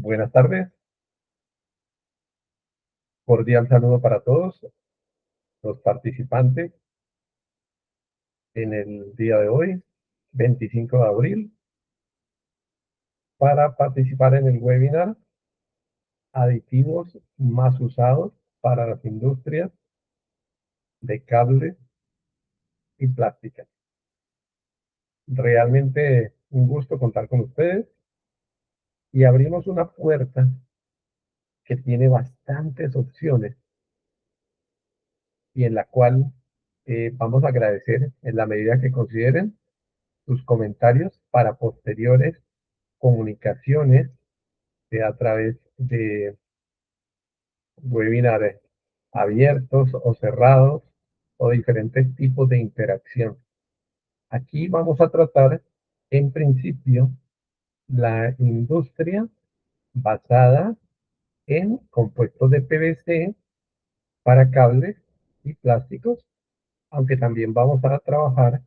Buenas tardes, cordial saludo para todos los participantes en el día de hoy, 25 de abril, para participar en el webinar Aditivos más usados para las industrias de cables y plásticas. Realmente un gusto contar con ustedes y abrimos una puerta que tiene bastantes opciones y en la cual vamos a agradecer en la medida que consideren sus comentarios para posteriores comunicaciones a través de webinars abiertos o cerrados o diferentes tipos de interacción. Aquí vamos a tratar, en principio, la industria basada en compuestos de PVC para cables y plásticos, aunque también vamos a trabajar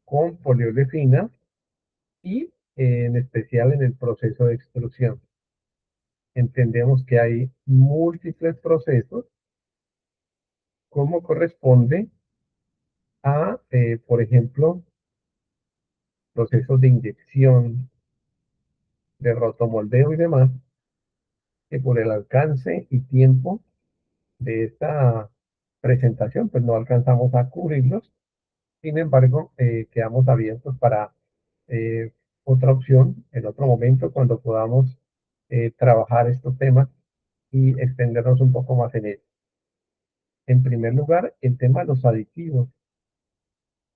con poliolefina y en especial en el proceso de extrusión. Entendemos que hay múltiples procesos como corresponde a, por ejemplo, procesos de inyección, de rotomoldeo y demás, que por el alcance y tiempo de esta presentación, pues no alcanzamos a cubrirlos. Sin embargo, quedamos abiertos para eh, otra opción en otro momento cuando podamos trabajar estos temas y extendernos un poco más en ellos. En primer lugar, el tema de los aditivos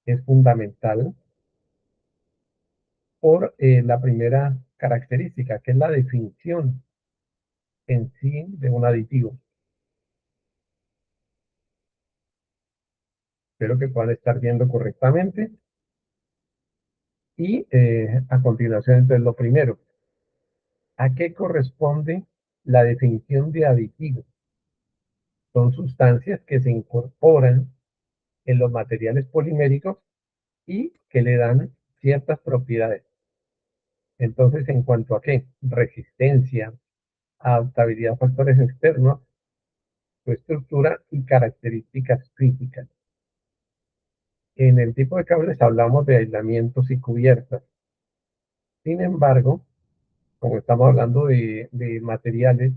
es fundamental por la primera característica, que es la definición en sí de un aditivo. Espero que puedan estar viendo correctamente. Y a continuación, entonces, lo primero, ¿a qué corresponde la definición de aditivo? Son sustancias que se incorporan en los materiales poliméricos y que le dan ciertas propiedades. Entonces, ¿en cuanto a qué? Resistencia, adaptabilidad a factores externos, su estructura y características físicas. En el tipo de cables hablamos de aislamientos y cubiertas. Sin embargo, como estamos hablando de materiales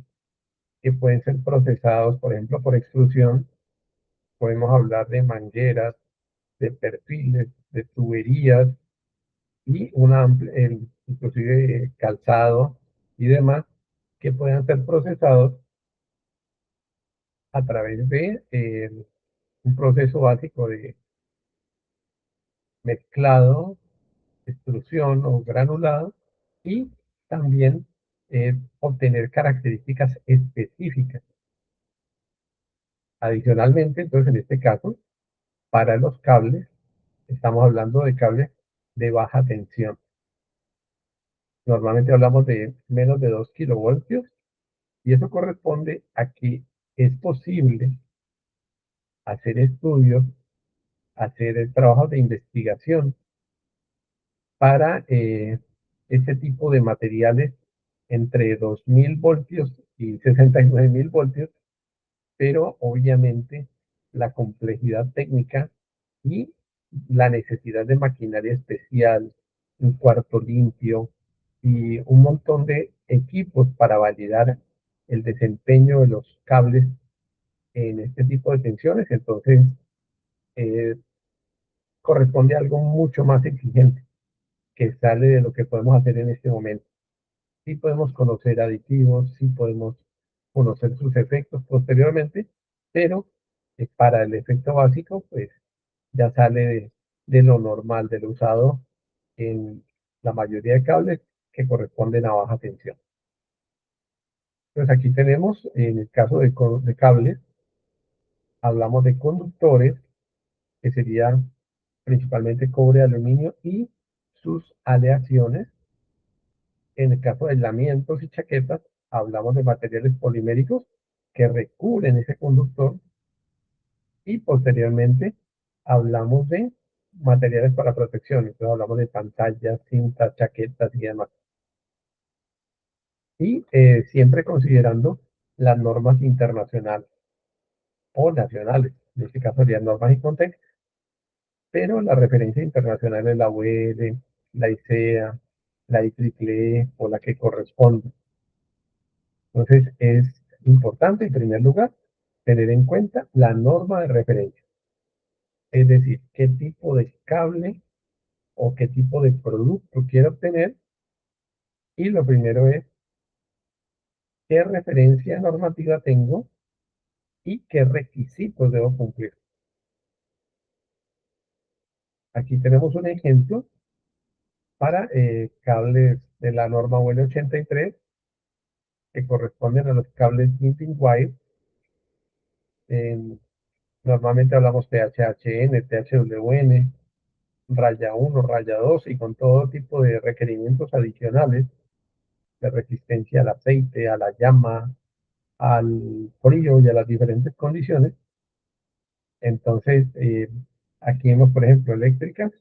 que pueden ser procesados, por ejemplo, por extrusión, podemos hablar de mangueras, de perfiles, de tuberías y inclusive calzado y demás que puedan ser procesados a través de un proceso básico de mezclado, extrusión o granulado y también obtener características específicas. Adicionalmente, entonces en este caso, para los cables, estamos hablando de cables de baja tensión. Normalmente hablamos de menos de 2 kilovoltios y eso corresponde a que es posible hacer estudios, hacer trabajos de investigación para este tipo de materiales entre 2000 voltios y 69.000 voltios, pero obviamente la complejidad técnica y la necesidad de maquinaria especial, un cuarto limpio y un montón de equipos para validar el desempeño de los cables en este tipo de tensiones, entonces eh, corresponde a algo mucho más exigente que sale de lo que podemos hacer en este momento. Sí podemos conocer aditivos, sí podemos conocer sus efectos posteriormente, pero para el efecto básico, pues ya sale de lo normal, de lo usado en la mayoría de cables que corresponden a baja tensión. Pues aquí tenemos, en el caso de cables, hablamos de conductores, que serían principalmente cobre, aluminio y sus aleaciones. En el caso de aislamientos y chaquetas, hablamos de materiales poliméricos que recubren ese conductor y posteriormente hablamos de materiales para protección. Entonces hablamos de pantallas, cintas, chaquetas y demás. y siempre considerando las normas internacionales o nacionales. En este caso serían normas y contexto, pero la referencia internacional es la UL, la ICEA, la IEEE o la que corresponda. Entonces es importante, en primer lugar, tener en cuenta la norma de referencia, es decir, qué tipo de cable o qué tipo de producto quiero obtener. Y lo primero es qué referencia normativa tengo y qué requisitos debo cumplir. Aquí tenemos un ejemplo para cables de la norma UL 83 que corresponden a los cables Thinking Wire. Normalmente hablamos THHN, THWN, raya 1, raya 2 y con todo tipo de requerimientos adicionales de resistencia al aceite, a la llama, al frío y a las diferentes condiciones. Entonces, aquí vemos, por ejemplo, eléctricas.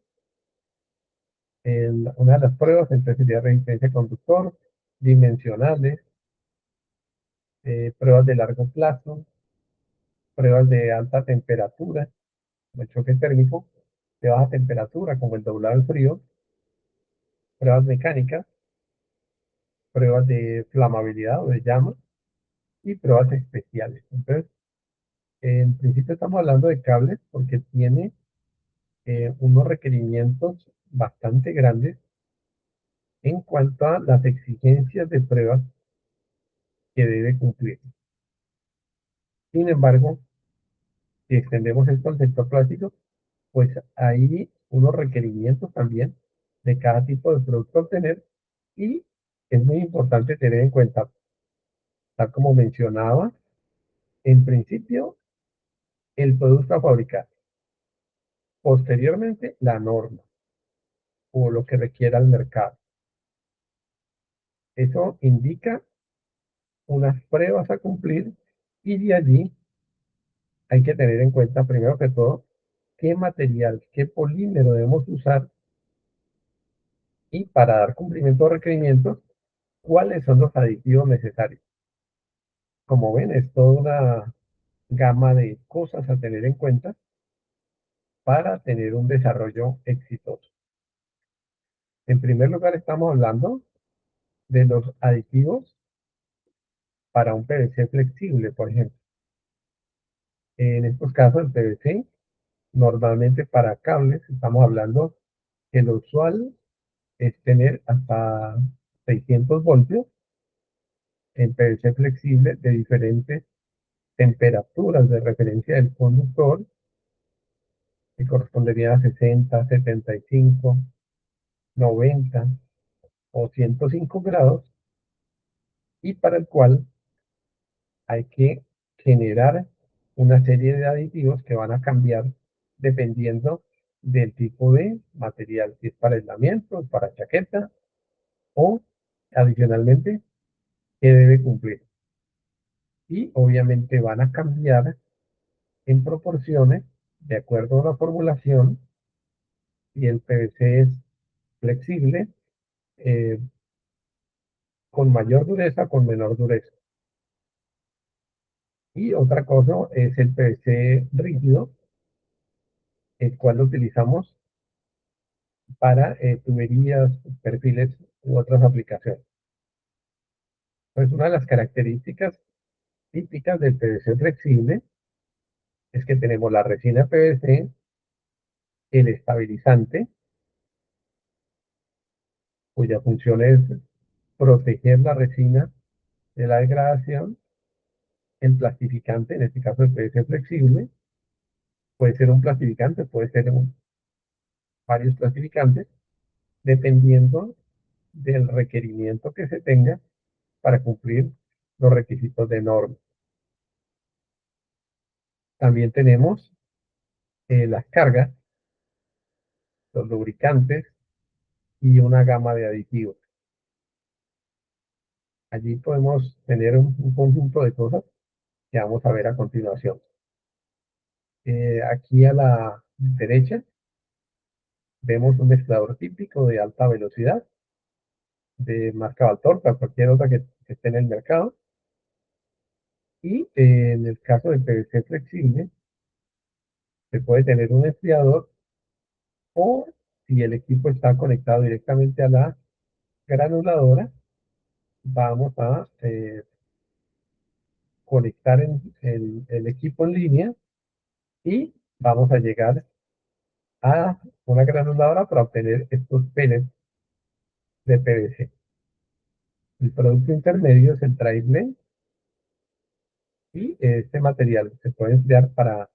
Una de las pruebas entonces sería resistencia conductor, dimensionales, pruebas de largo plazo, pruebas de alta temperatura, como el choque térmico, de baja temperatura, como el doblado al frío, pruebas mecánicas, pruebas de flamabilidad o de llama y pruebas especiales. Entonces, en principio estamos hablando de cables porque tiene unos requerimientos bastante grandes en cuanto a las exigencias de pruebas que debe cumplir. Sin embargo, si extendemos el concepto plástico, pues hay unos requerimientos también de cada tipo de producto a obtener y es muy importante tener en cuenta, tal como mencionaba, en principio el producto a fabricar, posteriormente la norma o lo que requiera el mercado. Eso indica unas pruebas a cumplir y de allí hay que tener en cuenta, primero que todo, qué material, qué polímero debemos usar y para dar cumplimiento a requerimientos, cuáles son los aditivos necesarios. Como ven, es toda una gama de cosas a tener en cuenta para tener un desarrollo exitoso. En primer lugar, estamos hablando de los aditivos para un PVC flexible, por ejemplo. En estos casos, el PVC, normalmente para cables, estamos hablando que lo usual es tener hasta 600 voltios en PVC flexible de diferentes temperaturas de referencia del conductor, que corresponderían a 60, 75, 90 o 105 grados, y para el cual hay que generar una serie de aditivos que van a cambiar dependiendo del tipo de material, si es para aislamiento, para chaqueta o adicionalmente que debe cumplir. Y obviamente van a cambiar en proporciones de acuerdo a la formulación. Y el PVC es flexible, eh, con mayor dureza, con menor dureza. Y otra cosa es el PVC rígido, el cual lo utilizamos para tuberías, perfiles u otras aplicaciones. Pues una de las características típicas del PVC flexible es que tenemos la resina PVC, el estabilizante, cuya función es proteger la resina de la degradación, el plastificante, en este caso el PVC flexible, puede ser un plastificante, puede ser varios plastificantes, dependiendo del requerimiento que se tenga para cumplir los requisitos de norma. También tenemos las cargas, los lubricantes y una gama de aditivos. Allí podemos tener un conjunto de cosas que vamos a ver a continuación. Aquí a la derecha vemos un mezclador típico de alta velocidad. de marca Valtorta, cualquier otra que esté en el mercado. Y en el caso del PVC flexible, se puede tener un enfriador o si el equipo está conectado directamente a la granuladora, vamos a conectar el equipo en línea y vamos a llegar a una granuladora para obtener estos pellets de PVC. El producto intermedio es el dry blend y este material se puede emplear para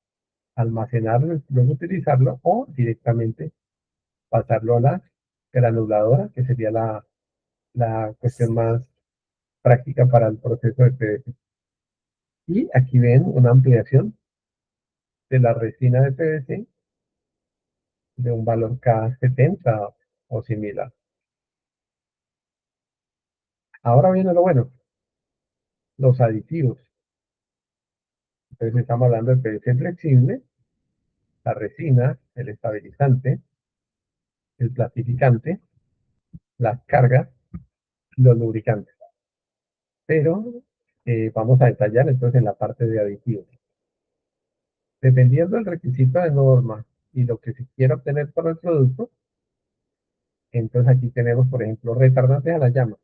almacenarlo y luego utilizarlo o directamente pasarlo a la granuladora, que sería la cuestión más práctica para el proceso de PVC. Y aquí ven una ampliación de la resina de PVC de un valor K70 o similar. Ahora viene lo bueno, los aditivos. Entonces estamos hablando de PVC flexible, la resina, el estabilizante, el plastificante, las cargas, los lubricantes. Pero vamos a detallar entonces en la parte de aditivos. Dependiendo del requisito de norma y lo que se quiera obtener para el producto, entonces aquí tenemos, por ejemplo, retardantes a la llama.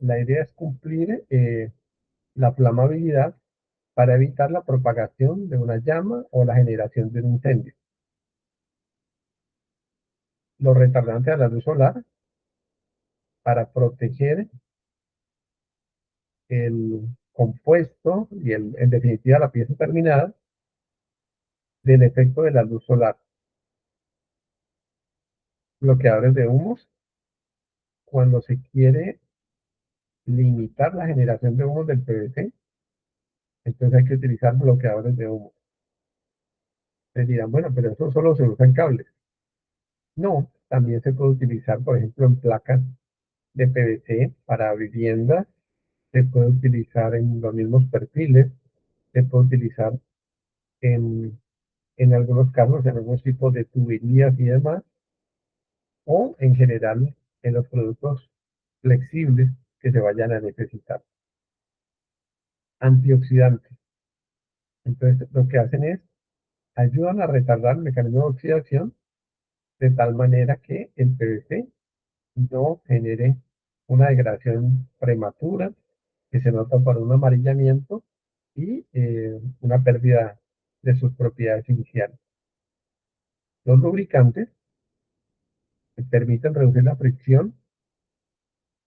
La idea es cumplir la flamabilidad para evitar la propagación de una llama o la generación de un incendio. Los retardantes a la luz solar para proteger el compuesto y en definitiva la pieza terminada del efecto de la luz solar. Bloqueadores de humos cuando se quiere limitar la generación de humos del PVC, entonces hay que utilizar bloqueadores de humo. Les dirán, bueno, pero eso solo se usa en cables. No, también se puede utilizar, por ejemplo, en placas de PVC para viviendas, se puede utilizar en los mismos perfiles, se puede utilizar en algunos casos, en algunos tipos de tuberías y demás, o en general en los productos flexibles que se vayan a necesitar. Antioxidantes. Entonces, lo que hacen es ayudan a retardar el mecanismo de oxidación de tal manera que el PVC no genere una degradación prematura que se nota por un amarillamiento y una pérdida de sus propiedades iniciales. Los lubricantes permiten reducir la fricción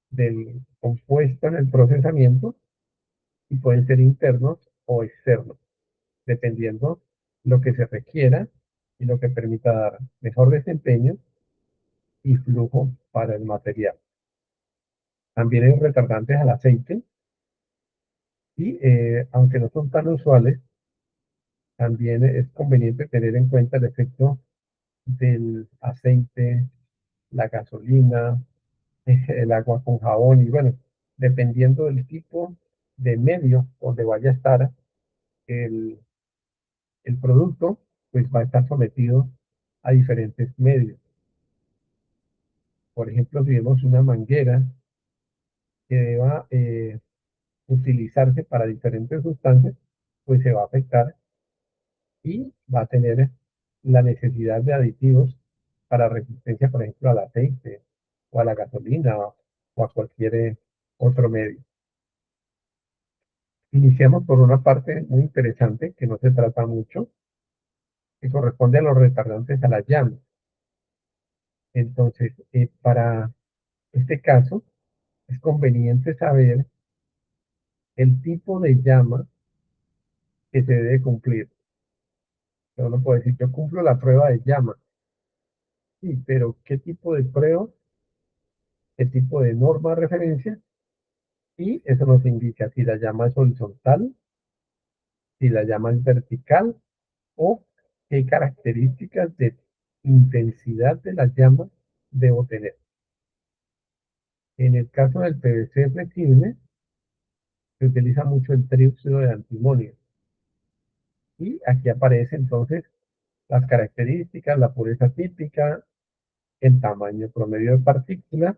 del compuesto en el procesamiento y pueden ser internos o externos, dependiendo lo que se requiera y lo que permita dar mejor desempeño y flujo para el material. También hay retardantes al aceite y aunque no son tan usuales, también es conveniente tener en cuenta el efecto del aceite, la gasolina, el agua con jabón y bueno, dependiendo del tipo de medio donde vaya a estar el, el producto, pues va a estar sometido a diferentes medios. Por ejemplo, si vemos una manguera que deba utilizarse para diferentes sustancias, pues se va a afectar y va a tener la necesidad de aditivos para resistencia, por ejemplo, al aceite o a la gasolina o a cualquier otro medio. Iniciamos por una parte muy interesante que no se trata mucho, que corresponde a los retardantes a la llama. Entonces, para este caso, es conveniente saber el tipo de llama que se debe cumplir. Uno puede decir, yo cumplo la prueba de llama. Sí, pero ¿qué tipo de prueba? ¿Qué tipo de norma de referencia? Y eso nos indica si la llama es horizontal, si la llama es vertical o qué características de intensidad de la llama debo tener. En el caso del PVC flexible, se utiliza mucho el trióxido de antimonio. Y aquí aparece entonces las características, la pureza típica, el tamaño promedio de partículas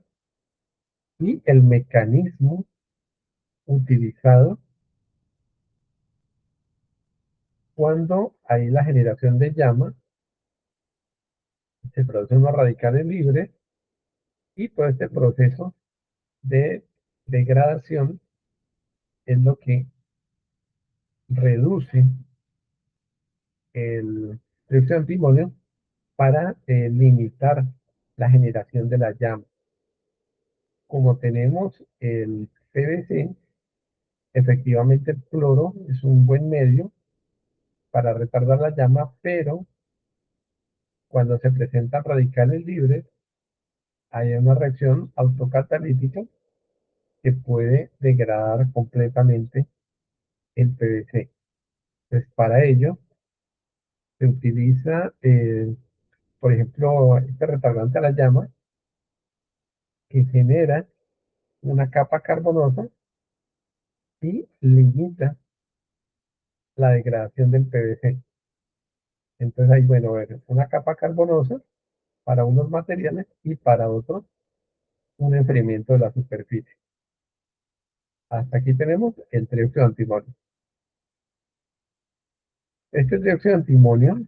y el mecanismo utilizado cuando hay la generación de llama, se producen unos radicales libres y todo este proceso de degradación es lo que reduce el dióxido de antimonio para limitar la generación de la llama. Como tenemos el PVC, efectivamente el cloro es un buen medio para retardar la llama, pero cuando se presentan radicales libres, hay una reacción autocatalítica que puede degradar completamente el PVC. Entonces, para ello se utiliza, por ejemplo, este retardante a la llama que genera una capa carbonosa y limita la degradación del PVC. Entonces hay, bueno, una capa carbonosa para unos materiales y para otros un enfriamiento de la superficie. Hasta aquí tenemos el dióxido de antimonio. Este dióxido de antimonio,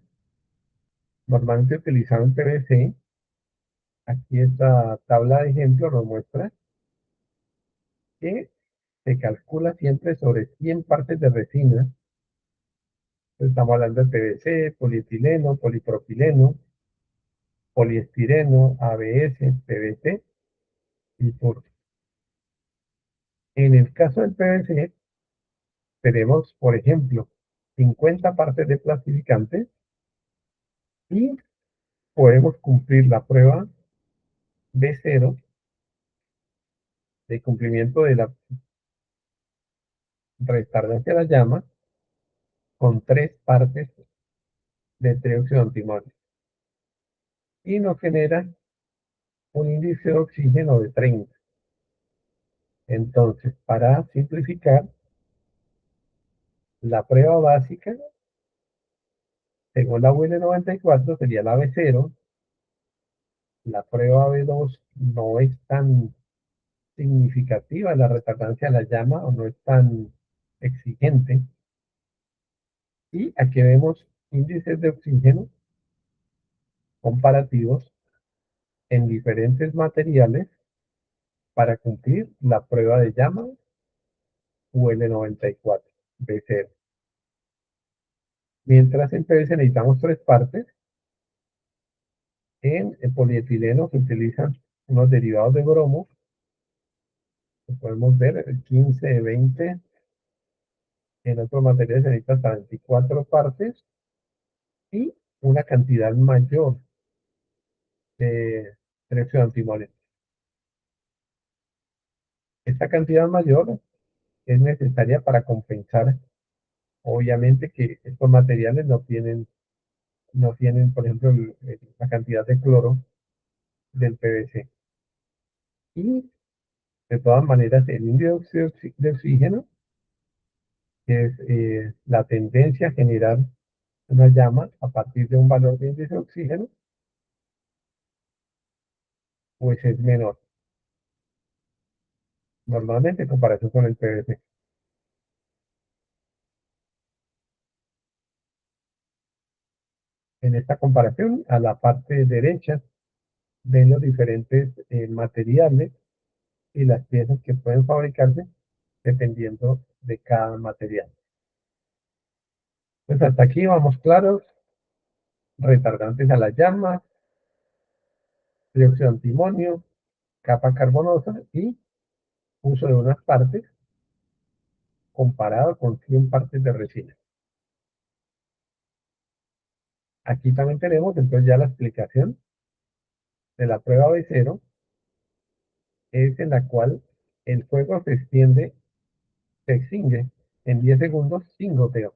normalmente utilizado en PVC, aquí esta tabla de ejemplo nos muestra que se calcula siempre sobre 100 partes de resina. Estamos hablando de PVC, polietileno, polipropileno, poliestireno, ABS, PVC y PUR. En el caso del PVC, tenemos, por ejemplo, 50 partes de plastificante y podemos cumplir la prueba B0 de cumplimiento de la retardancia de la llama con 3 partes de dióxido de antimonio y nos genera un índice de oxígeno de 30. Entonces, para simplificar, la prueba básica, según la UL 94, sería la B0. La prueba B2 no es tan significativa, la retardancia de la llama o no es tan exigente. Y aquí vemos índices de oxígeno comparativos en diferentes materiales para cumplir la prueba de llama UL94 B0. Mientras en PVC necesitamos 3 partes, en el polietileno se utilizan unos derivados de bromo, que podemos ver el 15, 20, en otros materiales se necesitan hasta 24 partes y una cantidad mayor de dióxido de antimonio. Esta cantidad mayor es necesaria para compensar, obviamente, que estos materiales no tienen, por ejemplo, la cantidad de cloro del PVC. Y de todas maneras, el índice de oxígeno, que es la tendencia a generar una llama a partir de un valor de índice de oxígeno, pues es menor, normalmente en comparación con el PVC. En esta comparación, a la parte derecha, ven los diferentes materiales y las piezas que pueden fabricarse dependiendo de cada material. Pues hasta aquí vamos claros, retardantes a la llama, dióxido de antimonio, capa carbonosa y uso de unas partes comparado con 100 partes de resina. Aquí también tenemos entonces ya la explicación de la prueba B0, es en la cual el fuego se extingue en 10 segundos sin goteo,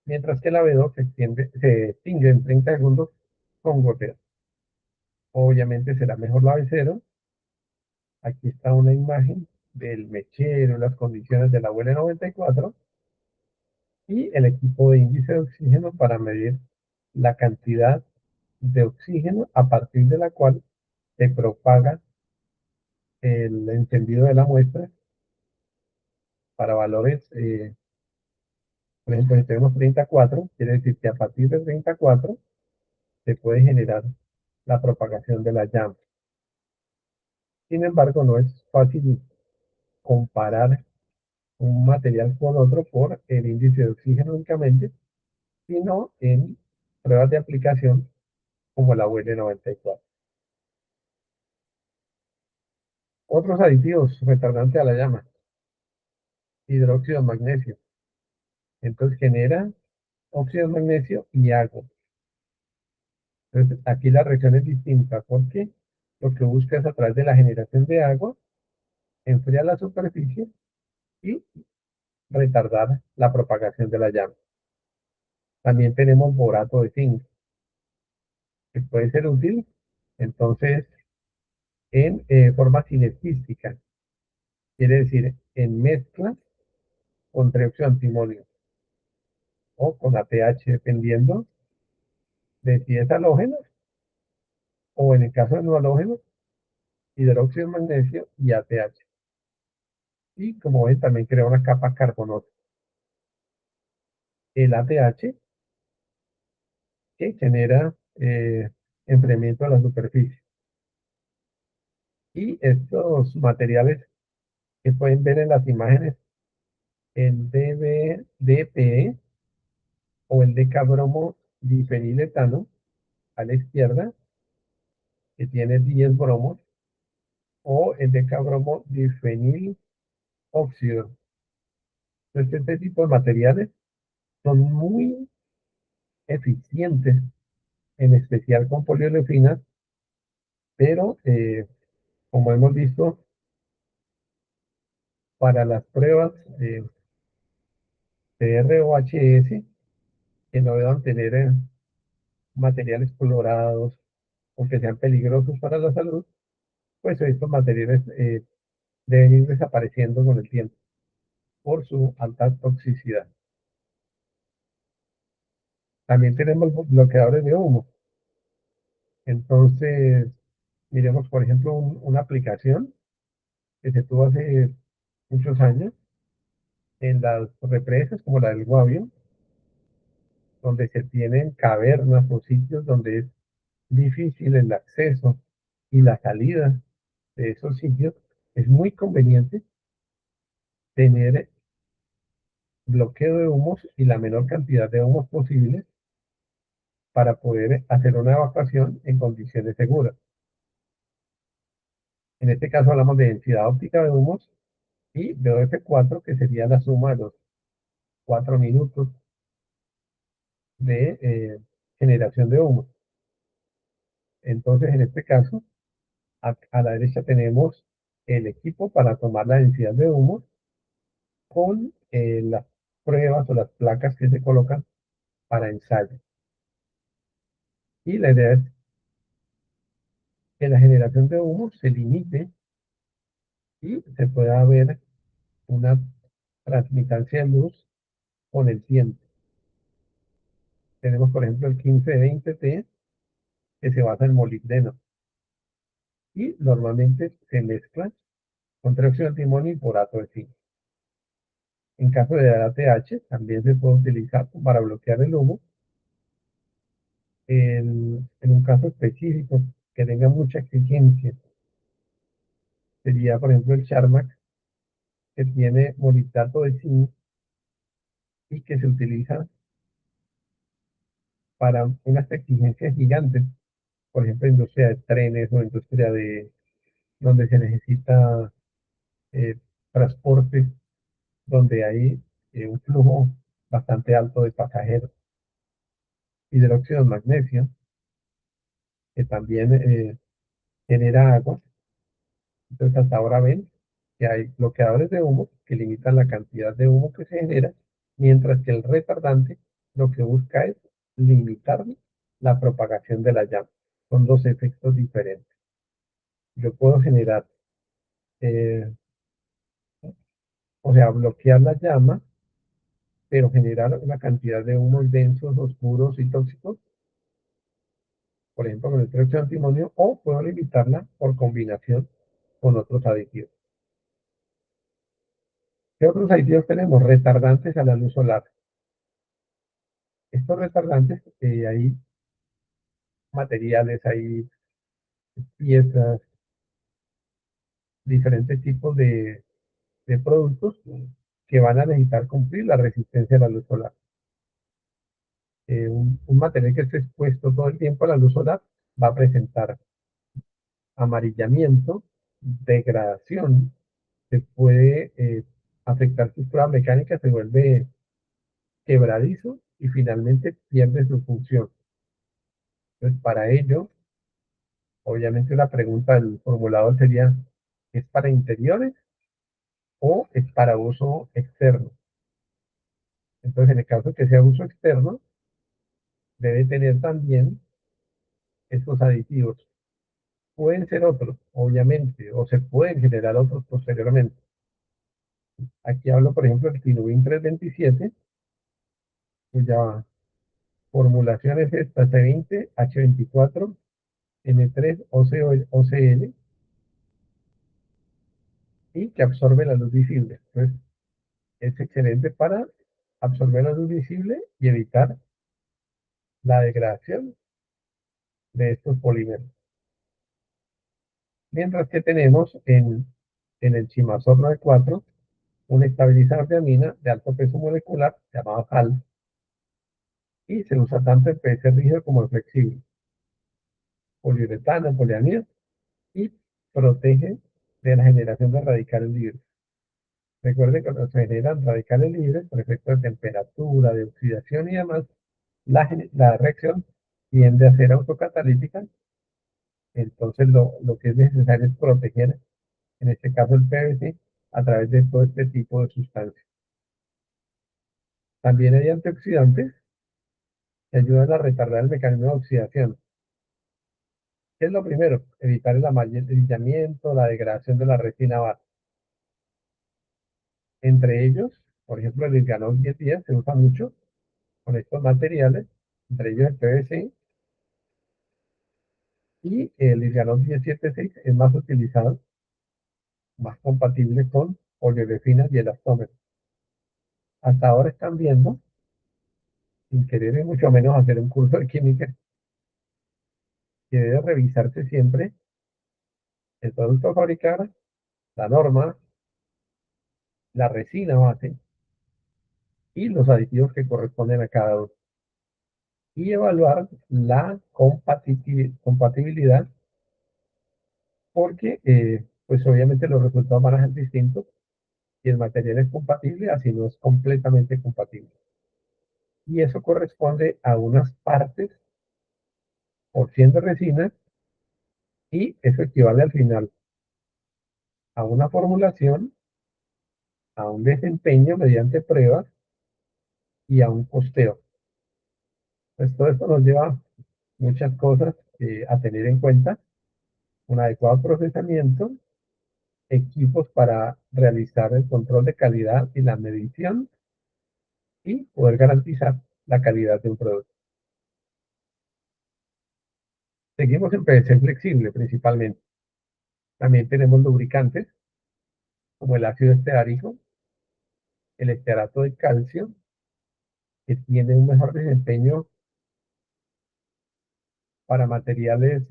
mientras que la B2 se extingue en 30 segundos con goteo. Obviamente será mejor la B0. Aquí está una imagen del mechero, las condiciones de la UL94 y el equipo de índice de oxígeno para medir la cantidad de oxígeno a partir de la cual se propaga el encendido de la muestra para valores, por ejemplo, si tenemos 34, quiere decir que a partir de 34 se puede generar la propagación de la llama. Sin embargo, no es fácil comparar un material con otro por el índice de oxígeno únicamente, sino en pruebas de aplicación como la UL94. Otros aditivos retardantes a la llama, hidróxido de magnesio. Entonces genera óxido de magnesio y agua. Entonces aquí la reacción es distinta porque lo que busca es a través de la generación de agua, enfriar la superficie y retardar la propagación de la llama. También tenemos borato de zinc, que puede ser útil entonces en forma sinergística, quiere decir en mezcla con trióxido de antimonio o con ATH, dependiendo de si es halógeno o en el caso de no halógeno, hidróxido de magnesio y ATH. Y como ven, también crea una capa carbonosa. El ATH que genera enfriamiento de la superficie. Y estos materiales que pueden ver en las imágenes, el DPE o el decabromo difeniletano a la izquierda, que tiene 10 bromos, o el decabromo difenil óxido. Entonces, este tipo de materiales son muy eficientes, en especial con poliolefinas, pero como hemos visto, para las pruebas ROHS, que no deban tener materiales colorados o que sean peligrosos para la salud, pues estos materiales deben ir desapareciendo con el tiempo por su alta toxicidad. También tenemos bloqueadores de humo. Entonces, miremos, por ejemplo, una aplicación que se tuvo hace muchos años en las represas como la del Guavio, donde se tienen cavernas o sitios donde es difícil el acceso y la salida de esos sitios. Es muy conveniente tener bloqueo de humos y la menor cantidad de humos posible para poder hacer una evacuación en condiciones seguras. En este caso hablamos de densidad óptica de humos y BOF4, que sería la suma de los 4 minutos de generación de humos. Entonces, en este caso, a la derecha tenemos el equipo para tomar la densidad de humos con las pruebas o las placas que se colocan para ensayo. Y la idea es que la generación de humo se limite y se pueda ver una transmitancia de luz con el tiempo. Tenemos, por ejemplo, el 1520T, que se basa en molibdeno y normalmente se mezcla con trióxido de antimonio y borato de zinc. En caso de ATH, también se puede utilizar para bloquear el humo. En un caso específico que tenga mucha exigencia, sería, por ejemplo, el Charmac, que tiene molibdato de zinc y que se utiliza para unas exigencias gigantes, por ejemplo, industria de trenes o industria de donde se necesita eh, transporte, donde hay un flujo bastante alto de pasajeros. Hidróxido de magnesio, que también genera agua. Entonces, hasta ahora ven que hay bloqueadores de humo que limitan la cantidad de humo que se genera, mientras que el retardante lo que busca es limitar la propagación de la llama. Son dos efectos diferentes. Yo puedo generar, eh, o sea, bloquear la llama, pero generar una cantidad de humos densos, oscuros y tóxicos, por ejemplo con el peróxido de antimonio, o puedo limitarla por combinación con otros aditivos. ¿Qué otros aditivos tenemos? Retardantes a la luz solar. Estos retardantes, hay materiales, hay piezas, diferentes tipos de productos que van a necesitar cumplir la resistencia a la luz solar. Un material que esté expuesto todo el tiempo a la luz solar va a presentar amarillamiento, degradación, se puede afectar sus pruebas mecánicas, se vuelve quebradizo y finalmente pierde su función. Entonces, para ello, obviamente la pregunta del formulador sería, ¿es para interiores o es para uso externo? Entonces, en el caso que sea uso externo, debe tener también estos aditivos. Pueden ser otros, obviamente, o se pueden generar otros posteriormente. Aquí hablo, por ejemplo, del Tinubin 327, cuya formulación es esta, C20, H24, N3, OCL, y que absorbe la luz visible. Entonces, es excelente para absorber la luz visible y evitar la degradación de estos polímeros. Mientras que tenemos en el Chimazor 94 un estabilizador de amina de alto peso molecular llamado HAL, y se usa tanto en PVC rígido como en flexible, poliuretano, poliamida, y protege de la generación de radicales libres. Recuerden que cuando se generan radicales libres por efecto de temperatura, de oxidación y demás, la reacción tiende a ser autocatalítica. Entonces lo que es necesario es proteger, en este caso el PVC, a través de todo este tipo de sustancias. También hay antioxidantes que ayudan a retardar el mecanismo de oxidación. ¿Qué es lo primero? Evitar el amarillamiento, la degradación de la resina base. Entre ellos, por ejemplo, el Irganol 1010 se usa mucho con estos materiales, entre ellos el PVC, y el Irganol 1076 es más utilizado, más compatible con olefines y elastómeros. Hasta ahora están viendo, sin querer y mucho menos hacer un curso de química, que debe revisarse siempre el producto a fabricar, la norma, la resina base y los aditivos que corresponden a cada uno. Y evaluar la compatibilidad, porque pues obviamente los resultados van a ser distintos y el material es compatible, así no es completamente compatible. Y eso corresponde a unas partes por 100 de resina, y eso equivale al final a una formulación, a un desempeño mediante pruebas y a un costeo. Pues todo esto nos lleva muchas cosas a tener en cuenta: un adecuado procesamiento, equipos para realizar el control de calidad y la medición, y poder garantizar la calidad de un producto. Seguimos en PVC flexible principalmente. También tenemos lubricantes como el ácido esteárico, el estearato de calcio, que tiene un mejor desempeño para materiales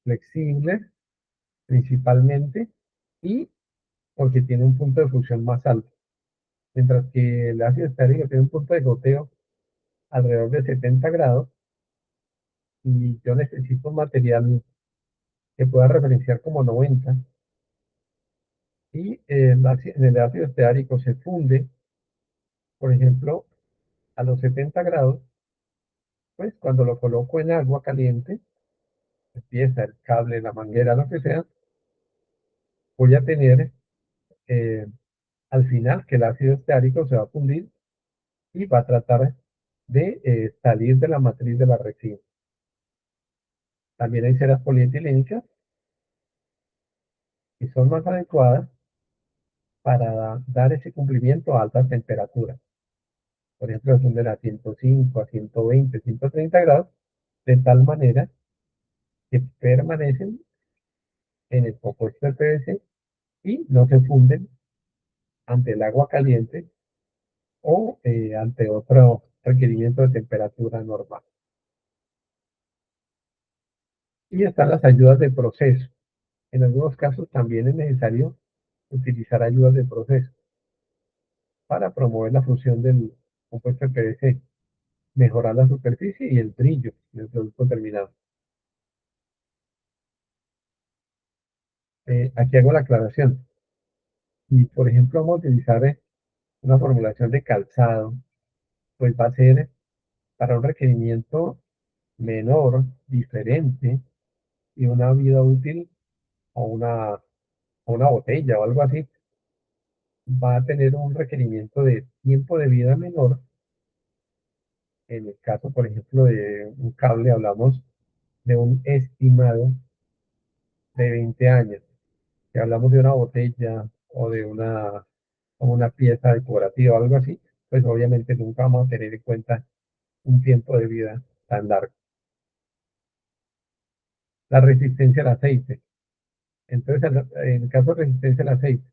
flexibles principalmente, y porque tiene un punto de fusión más alto, mientras que el ácido esteárico tiene un punto de goteo alrededor de 70 grados, y yo necesito un material que pueda referenciar como 90, y en el ácido esteárico se funde, por ejemplo, a los 70 grados. Pues cuando lo coloco en agua caliente, empieza el cable, la manguera, lo que sea, voy a tener eh, al final que el ácido esteárico se va a fundir y va a tratar de salir de la matriz de la resina. También hay ceras polietilínicas que son más adecuadas para dar ese cumplimiento a altas temperaturas. Por ejemplo, son de las 105 a 120, 130 grados, de tal manera que permanecen en el compuesto de PVC y no se funden ante el agua caliente o ante otro requerimiento de temperatura normal. Y están las ayudas de proceso. En algunos casos también es necesario utilizar ayudas de proceso para promover la función del compuesto de PVC, mejorar la superficie y el brillo del producto terminado. Aquí hago la aclaración. Si, por ejemplo, vamos a utilizar una formulación de calzado, pues va a ser para un requerimiento menor, diferente, y una vida útil o una botella o algo así, va a tener un requerimiento de tiempo de vida menor. En el caso, por ejemplo, de un cable, hablamos de un estimado de 20 años. Si hablamos de una botella o de una pieza decorativa o algo así, pues obviamente nunca vamos a tener en cuenta un tiempo de vida tan largo. La resistencia al aceite. Entonces, en el caso de resistencia al aceite,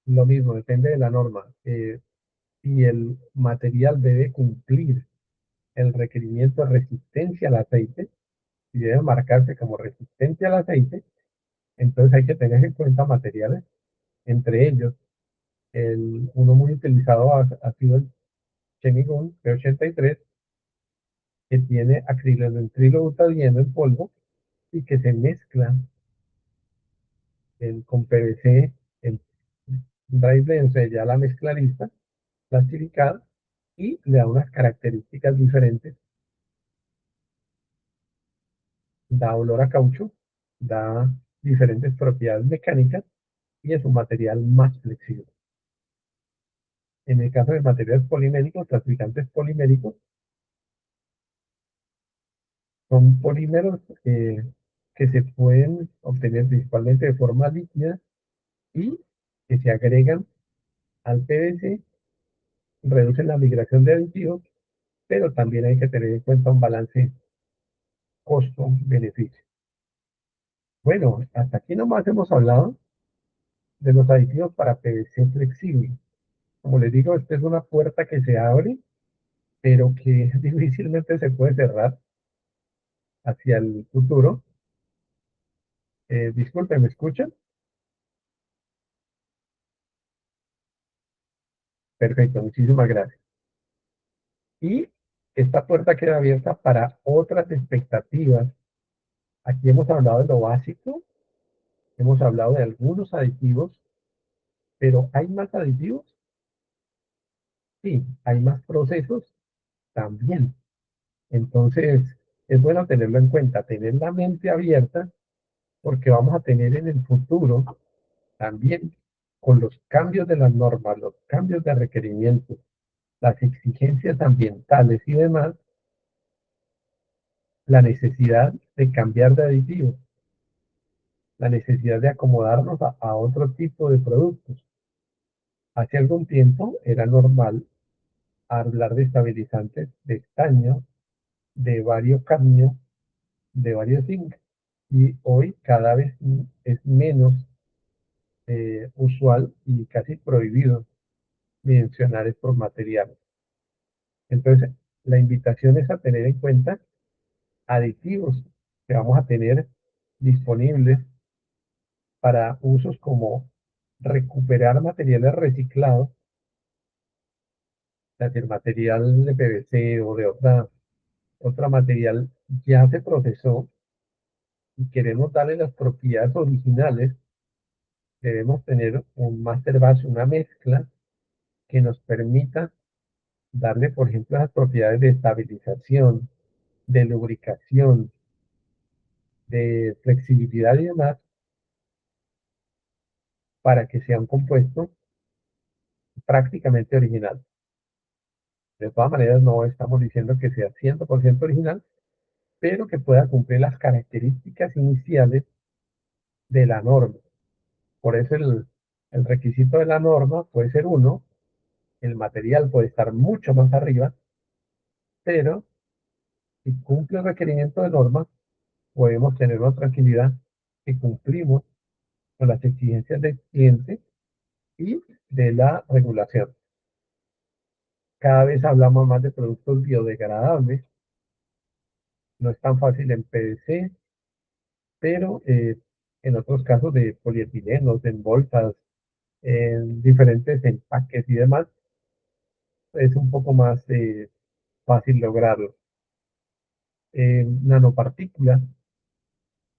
lo mismo, depende de la norma. Si el material debe cumplir el requerimiento de resistencia al aceite, si debe marcarse como resistente al aceite, entonces hay que tener en cuenta materiales, entre ellos, uno muy utilizado ha sido el Chemigun P83, que tiene acrilonitrilo butadieno en polvo y que se mezcla con PVC en dry blend, o sea, ya la mezcla lista, plastificada, y le da unas características diferentes, da olor a caucho, da diferentes propiedades mecánicas y es un material más flexible. En el caso de materiales poliméricos, plastificantes poliméricos, son polímeros que se pueden obtener principalmente de forma líquida y que se agregan al PVC, reducen la migración de aditivos, pero también hay que tener en cuenta un balance costo-beneficio. Bueno, hasta aquí nomás hemos hablado de los aditivos para PVC flexible. Como les digo, esta es una puerta que se abre, pero que difícilmente se puede cerrar hacia el futuro. Disculpen, ¿me escuchan? Perfecto, muchísimas gracias. Y esta puerta queda abierta para otras expectativas. Aquí hemos hablado de lo básico, hemos hablado de algunos aditivos, pero ¿hay más aditivos? Sí, hay más procesos también. Entonces, es bueno tenerlo en cuenta, tener la mente abierta, porque vamos a tener en el futuro también, con los cambios de las normas, los cambios de requerimientos, las exigencias ambientales y demás, la necesidad de cambiar de aditivos, la necesidad de acomodarnos a otro tipo de productos. Hace algún tiempo era normal hablar de estabilizantes de estaño, de varios cadmio, de varios zinc, y hoy cada vez es menos usual y casi prohibido mencionar estos materiales. Entonces, la invitación es a tener en cuenta aditivos que vamos a tener disponibles para usos como recuperar materiales reciclados, es decir, material de PVC o de otra material ya se procesó y queremos darle las propiedades originales. Debemos tener un master batch, una mezcla que nos permita darle, por ejemplo, las propiedades de estabilización, de lubricación, de flexibilidad y demás, para que sea un compuesto prácticamente original. De todas maneras, no estamos diciendo que sea 100% original, pero que pueda cumplir las características iniciales de la norma. Por eso el requisito de la norma puede ser uno, el material puede estar mucho más arriba, pero Si cumple el requerimiento de norma, podemos tener una tranquilidad que cumplimos con las exigencias del cliente y de la regulación. Cada vez hablamos más de productos biodegradables, no es tan fácil en PVC, pero en otros casos de polietilenos, en bolsas, en diferentes empaques y demás, es un poco más fácil lograrlo. Nanopartículas,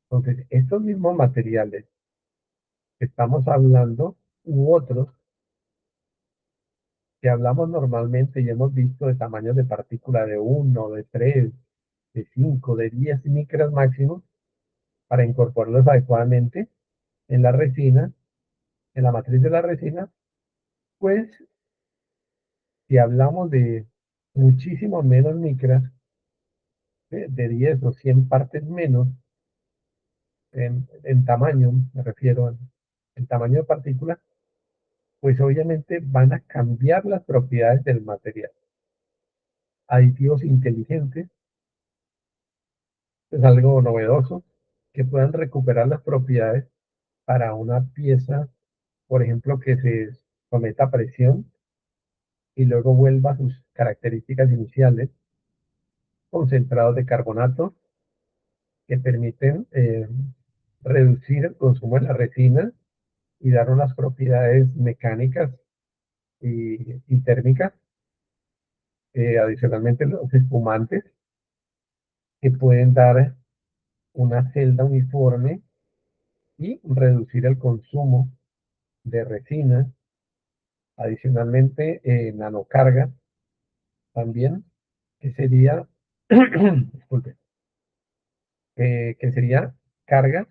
entonces estos mismos materiales que estamos hablando u otros que hablamos normalmente y hemos visto de tamaños de partícula de 1, de 3, de 5, de 10 micras máximo, para incorporarlos adecuadamente en la resina, en la matriz de la resina, pues si hablamos de muchísimo menos micras, de 10 o 100 partes menos en tamaño, me refiero en tamaño de partícula, pues obviamente van a cambiar las propiedades del material. Aditivos inteligentes es algo novedoso, que puedan recuperar las propiedades para una pieza, por ejemplo, que se someta a presión y luego vuelva a sus características iniciales, concentrados de carbonato, que permiten reducir el consumo de la resina y dar unas propiedades mecánicas y térmicas. Adicionalmente, los espumantes, que pueden dar una celda uniforme y reducir el consumo de resina. Adicionalmente, nanocarga también, que sería, disculpe, que sería carga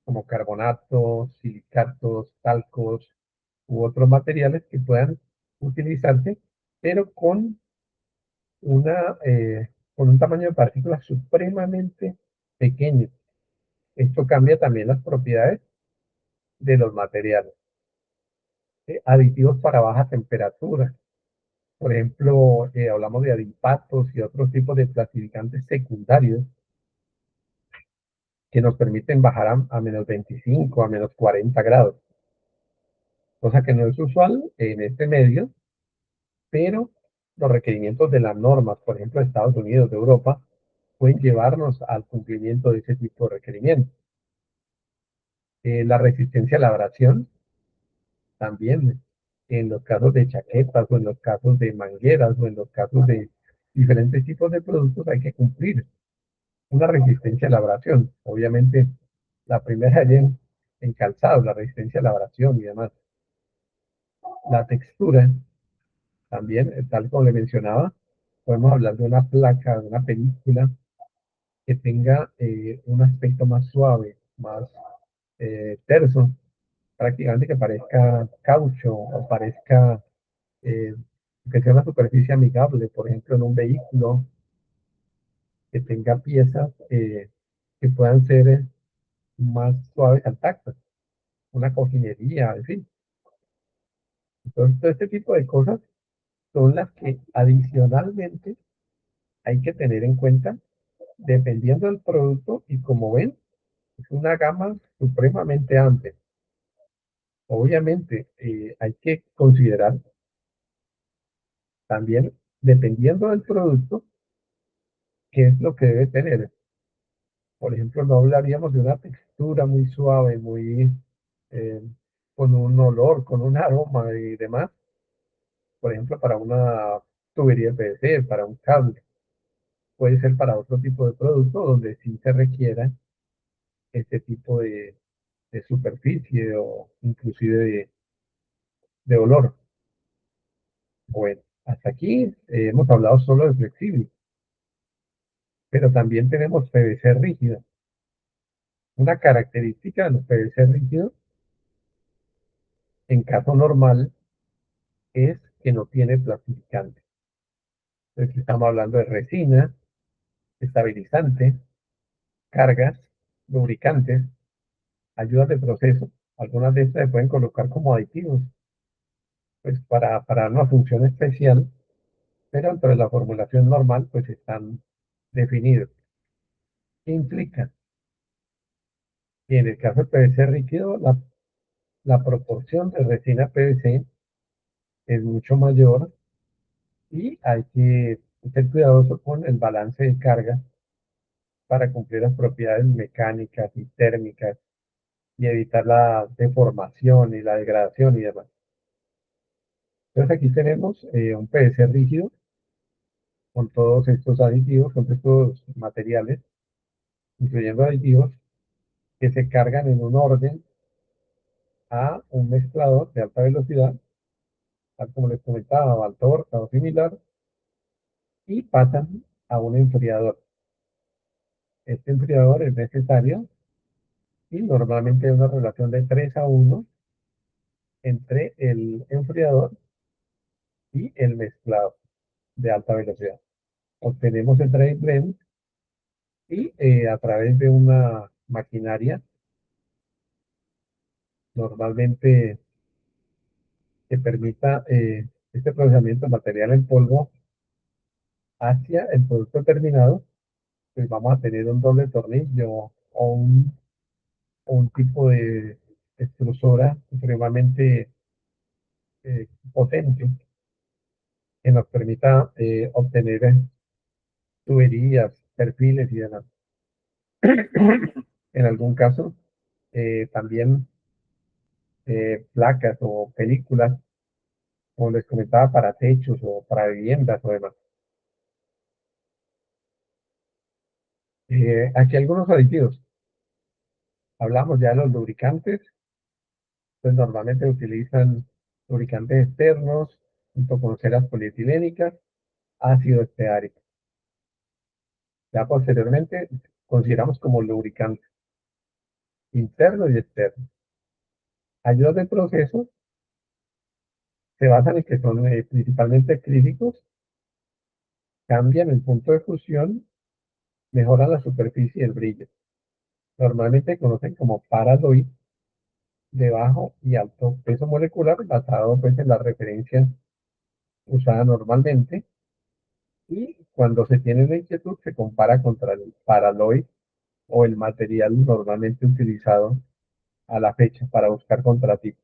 como carbonatos, silicatos, talcos u otros materiales que puedan utilizarse, pero una, con un tamaño de partículas supremamente pequeño. Esto cambia también las propiedades de los materiales. Aditivos para baja temperatura. Por ejemplo, hablamos de adipatos y otros tipos de clasificantes secundarios que nos permiten bajar a menos 25, a menos 40 grados, cosa que no es usual en este medio, pero los requerimientos de las normas, por ejemplo, de Estados Unidos, de Europa, pueden llevarnos al cumplimiento de ese tipo de requerimientos. La resistencia a la abrasión, también en los casos de chaquetas o en los casos de mangueras o en los casos de diferentes tipos de productos hay que cumplir una resistencia a la abrasión. Obviamente, la primera es en calzado, la resistencia a la abrasión y demás. La textura, también, tal como le mencionaba, podemos hablar de una placa, de una película que tenga un aspecto más suave, más terso, prácticamente que parezca caucho o parezca eh, que sea una superficie amigable, por ejemplo, en un vehículo, que tenga piezas que puedan ser más suaves al tacto, una cojinería, en fin. Entonces, todo este tipo de cosas son las que adicionalmente hay que tener en cuenta dependiendo del producto y como ven, es una gama supremamente amplia. Obviamente, hay que considerar también, dependiendo del producto, qué es lo que debe tener. Por ejemplo, no hablaríamos de una textura muy suave, muy eh, con un olor, con un aroma y demás. Por ejemplo, para una tubería de PVC, para un cable. Puede ser para otro tipo de producto donde sí se requiera este tipo de superficie o inclusive de olor. Bueno, hasta aquí hemos hablado solo de flexible, pero también tenemos PVC rígido. Una característica de los PVC rígidos, en caso normal, es que no tiene plastificante. Entonces, estamos hablando de resina, estabilizante, cargas, lubricantes, ayudas de proceso. Algunas de estas se pueden colocar como aditivos, pues para una función especial, pero dentro de la formulación normal, pues están definidos. ¿Qué implica? Que en el caso del PVC líquido, la proporción de resina PVC es mucho mayor y hay que ser cuidadoso con el balance de carga para cumplir las propiedades mecánicas y térmicas y evitar la deformación y la degradación y demás. Entonces aquí tenemos un PVC rígido con todos estos aditivos, con estos materiales, incluyendo aditivos que se cargan en un orden a un mezclador de alta velocidad, tal como les comentaba, al torta o similar, y pasan a un enfriador. Este enfriador es necesario y normalmente hay una relación de 3 a 1 entre el enfriador y el mezclado de alta velocidad. Obtenemos el dry blend y a través de una maquinaria, normalmente que permita este procesamiento de material en polvo hacia el producto terminado, pues vamos a tener un doble tornillo o un tipo de extrusora supremamente potente que nos permita obtener tuberías, perfiles y demás. En algún caso, también placas o películas, como les comentaba, para techos o para viviendas o demás. Aquí algunos aditivos. Hablamos ya de los lubricantes, pues normalmente utilizan lubricantes externos junto con ceras polietilénicas, ácido esteárico. Ya posteriormente consideramos como lubricante interno y externo. Ayudas de proceso se basan en que son principalmente críticos, cambian el punto de fusión, mejoran la superficie y el brillo. Normalmente se conocen como paraloid de bajo y alto peso molecular, basado pues, en la referencia usada normalmente. Y cuando se tiene una inquietud, se compara contra el paraloid o el material normalmente utilizado a la fecha para buscar contratipos.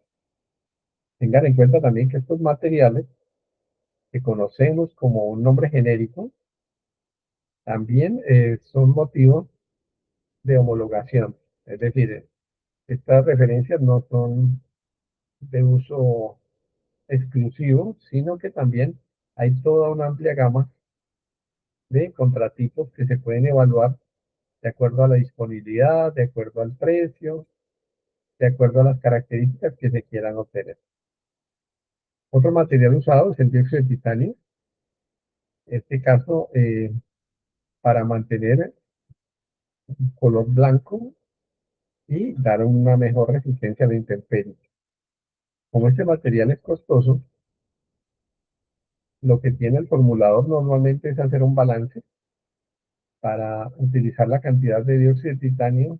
Tengan en cuenta también que estos materiales que conocemos como un nombre genérico también son motivo de homologación. Es decir, estas referencias no son de uso exclusivo, sino que también hay toda una amplia gama de contratipos que se pueden evaluar de acuerdo a la disponibilidad, de acuerdo al precio, de acuerdo a las características que se quieran obtener. Otro material usado es el dióxido de titanio, en este caso para mantener un color blanco y dar una mejor resistencia a la intemperie. Como este material es costoso, lo que tiene el formulador normalmente es hacer un balance para utilizar la cantidad de dióxido de titanio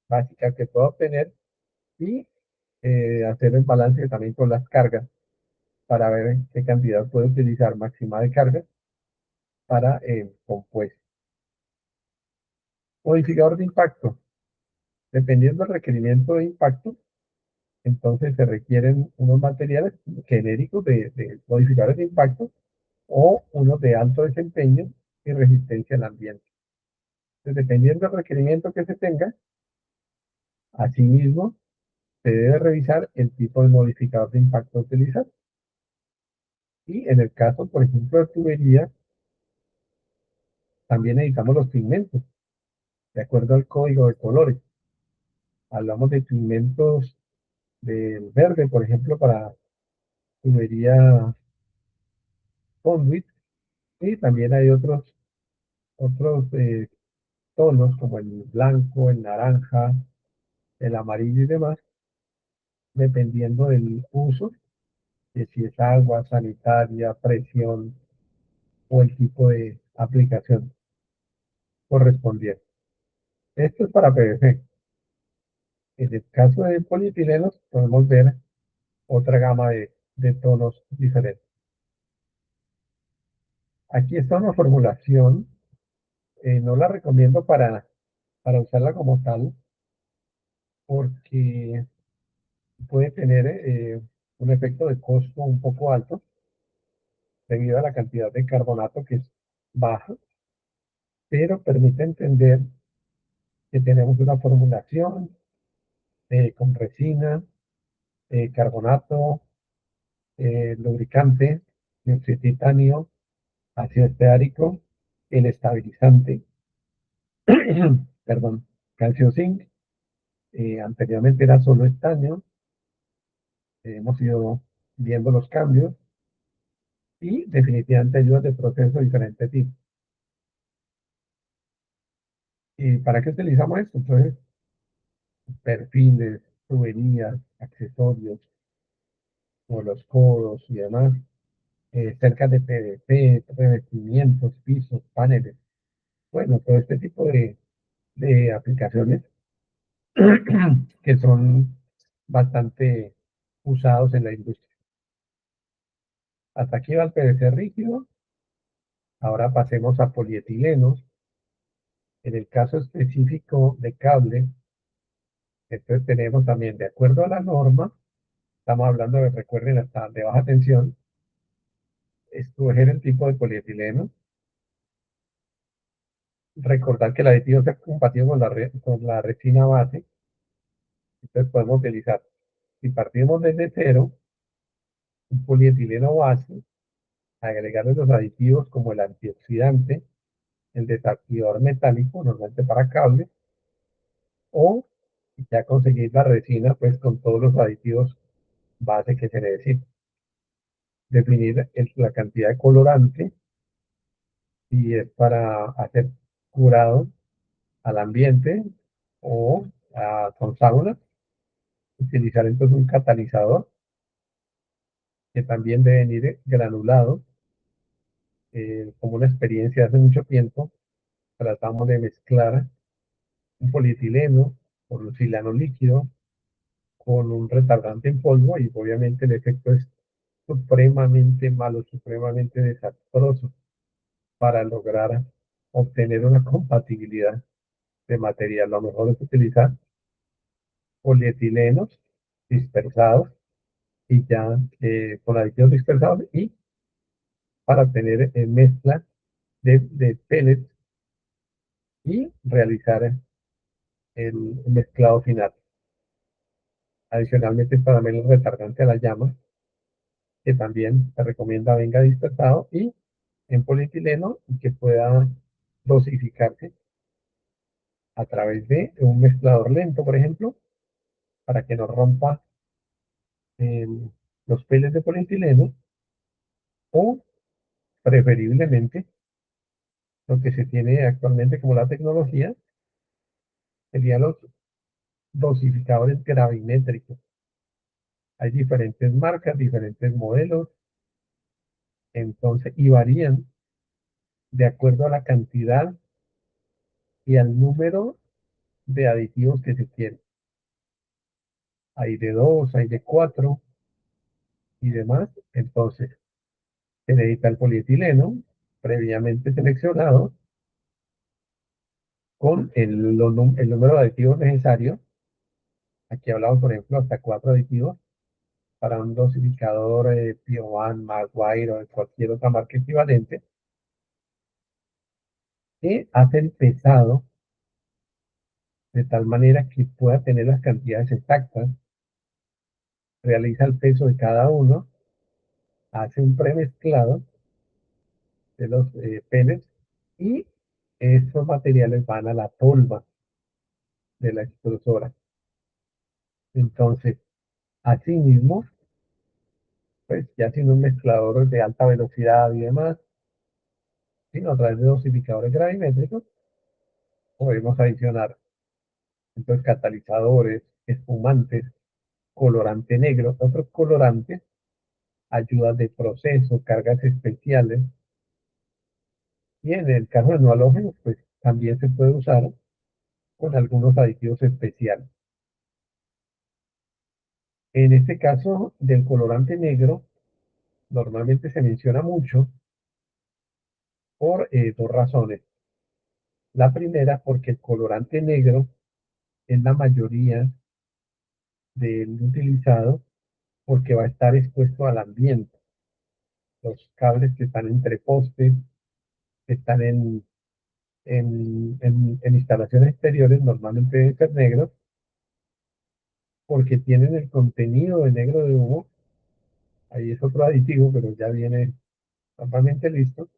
básica que pueda obtener y hacer el balance también con las cargas para ver qué cantidad puede utilizar máxima de carga para el compuesto. Modificador de impacto. Dependiendo del requerimiento de impacto, entonces se requieren unos materiales genéricos de modificadores de impacto o unos de alto desempeño y resistencia al ambiente. Entonces, dependiendo del requerimiento que se tenga, asimismo, se debe revisar el tipo de modificador de impacto a utilizar. Y en el caso, por ejemplo, de tubería, también necesitamos los pigmentos, de acuerdo al código de colores. Hablamos de pigmentos del verde, por ejemplo, para tubería conduit, y también hay otros tonos como el blanco, el naranja, el amarillo y demás, dependiendo del uso, de si es agua, sanitaria, presión o el tipo de aplicación correspondiente. Esto es para PVC. En el caso de polietilenos podemos ver otra gama de tonos diferentes. Aquí está una formulación No la recomiendo para usarla como tal porque puede tener un efecto de costo un poco alto debido a la cantidad de carbonato que es baja, pero permite entender que tenemos una formulación con resina, carbonato, lubricante, dióxido de titanio, ácido esteárico, el estabilizante, perdón, calcio zinc, anteriormente era solo estaño, hemos ido viendo los cambios y definitivamente ayudas de proceso de diferentes tipos. ¿Y para qué utilizamos esto? Entonces, perfiles, tuberías, accesorios, como los codos y demás, cercas de PVC, revestimientos, pisos, paneles. Bueno, todo este tipo de aplicaciones que son bastante usados en la industria. Hasta aquí va el PVC rígido. Ahora pasemos a polietilenos. En el caso específico de cable, entonces tenemos también, de acuerdo a la norma, estamos hablando de, recuerden, hasta de baja tensión, escoger el tipo de polietileno, recordar que el aditivo sea compatible con la resina base, entonces podemos utilizar, si partimos desde cero, un polietileno base, agregarle los aditivos como el antioxidante, el desactivador metálico, normalmente para cables, o ya conseguir la resina pues con todos los aditivos base que se necesita. Definir la cantidad de colorante, si es para hacer curado al ambiente o con sauna, utilizar entonces un catalizador que también debe venir granulado. Como una experiencia hace mucho tiempo, tratamos de mezclar un polietileno con un silano líquido con un retardante en polvo y obviamente el efecto es supremamente malo, supremamente desastroso para lograr obtener una compatibilidad de material. Lo mejor es utilizar polietilenos dispersados y ya con aditivos dispersados y para tener mezcla de pellets y realizar el mezclado final. Adicionalmente está también el retardante a la llama, que también se recomienda venga dispersado y en polietileno y que pueda dosificarse a través de un mezclador lento, por ejemplo, para que no rompa el- los peles de polietileno o preferiblemente lo que se tiene actualmente como la tecnología serían los dosificadores gravimétricos. Hay diferentes marcas, diferentes modelos, entonces, y varían de acuerdo a la cantidad y al número de aditivos que se tienen. Hay de 2, hay de 4 y demás. Entonces, se necesita el polietileno previamente seleccionado con el número de aditivos necesario. Aquí hablamos, por ejemplo, hasta 4 aditivos para un dosificador Piovan, Maguire o de cualquier otra marca equivalente, que hace el pesado de tal manera que pueda tener las cantidades exactas, realiza el peso de cada uno, hace un premezclado de los pellets y estos materiales van a la tolva de la extrusora. Entonces, asimismo, pues ya sin un mezclador de alta velocidad y demás, sino a través de dosificadores gravimétricos, podemos adicionar entonces catalizadores, espumantes, colorante negro, otros colorantes, ayudas de proceso, cargas especiales, y en el caso de no halógenos, pues también se puede usar con algunos aditivos especiales. En este caso del colorante negro, normalmente se menciona mucho por dos razones. La primera, porque el colorante negro es la mayoría del utilizado porque va a estar expuesto al ambiente. Los cables que están entre postes, que están en instalaciones exteriores, normalmente deben ser negros porque tienen el contenido de negro de humo. Ahí es otro aditivo, pero ya viene normalmente listo,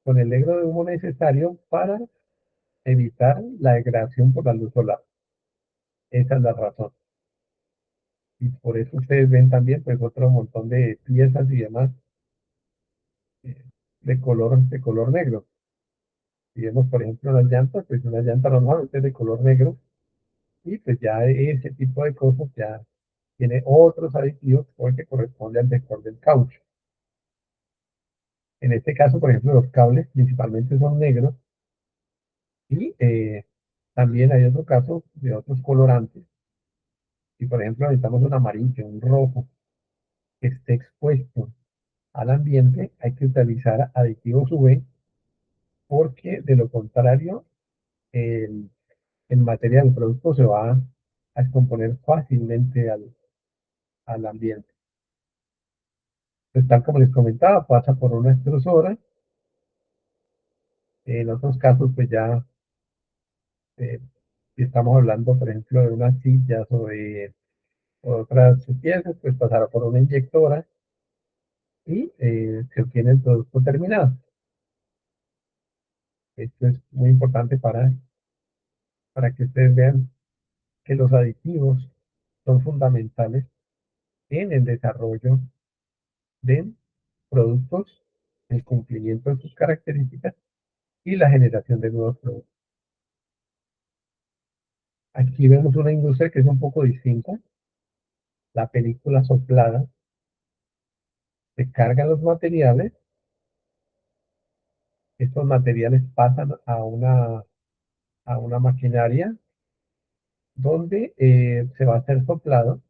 con el negro de humo necesario para evitar la degradación por la luz solar. Esa es la razón. Y por eso ustedes ven también pues otro montón de piezas y demás eh, de color negro. Si vemos, por ejemplo, las llantas, pues una llanta normalmente es de color negro y pues ya ese tipo de cosas ya tiene otros aditivos porque corresponde al vector del caucho. En este caso, por ejemplo, los cables principalmente son negros y también hay otro caso de otros colorantes. Si, por ejemplo, necesitamos un amarillo, un rojo que esté expuesto al ambiente, hay que utilizar aditivos UV porque de lo contrario el, el material, el producto se va a descomponer fácilmente al ambiente. Pues tal como les comentaba, pasa por una extrusora. En otros casos, pues ya, eh, si estamos hablando, por ejemplo, de unas sillas o de otras piezas, pues pasará por una inyectora y se obtiene el producto terminado. Esto es muy importante para que ustedes vean que los aditivos son fundamentales en el desarrollo de productos, el cumplimiento de sus características y la generación de nuevos productos. Aquí vemos una industria que es un poco distinta, la película soplada. Se cargan los materiales, estos materiales pasan a una maquinaria donde se va a hacer soplado,